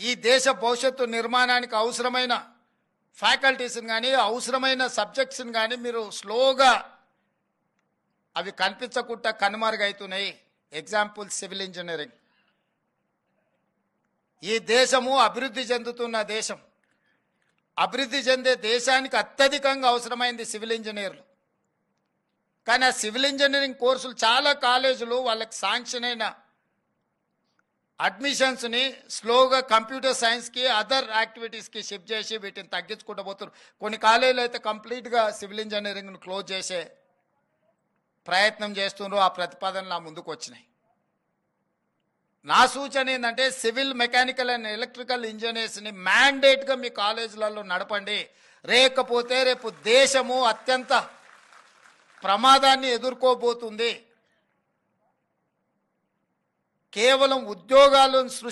ఈ దేశ భవిష్యత్తు నిర్మాణానికి అవసరమైన ఫ్యాకల్టీస్ని కానీ అవసరమైన సబ్జెక్ట్స్ని కానీ మీరు స్లోగా అవి కనిపించకుండా కనుమరుగవుతున్నాయి. Example civil engineering. ఈ దేశము అభివృద్ధి చెందుతున్న దేశం. అభివృద్ధి చెందే దేశానికి అత్యధికంగా అవసరమైంది సివిల్ ఇంజనీర్లు. కానీ ఆ సివిల్ ఇంజనీరింగ్ కోర్సులు చాలా కాలేజీలు వాళ్ళకి శాంక్షన్ అయిన అడ్మిషన్స్ని స్లోగా కంప్యూటర్ సైన్స్కి అదర్ యాక్టివిటీస్కి షిఫ్ట్ చేసి వీటిని తగ్గించుకుంటూ పోతున్నారు. కొన్ని కాలేజీలు అయితే కంప్లీట్గా సివిల్ ఇంజనీరింగ్ను క్లోజ్ చేసే ప్రయత్నం చేస్తున్నారు. ఆ ప్రతిపాదనలు నా ముందుకు వచ్చినాయి. నా సూచన ఏంటంటే సివిల్, మెకానికల్ అండ్ ఎలక్ట్రికల్ ఇంజనీర్స్ని మ్యాండేట్గా మీ కాలేజీలలో నడపండి. లేకపోతే రేపు దేశము అత్యంత ప్రమాదాన్ని ఎదుర్కోబోతుంది. కేవలం ఉద్యోగాలను సృష్టి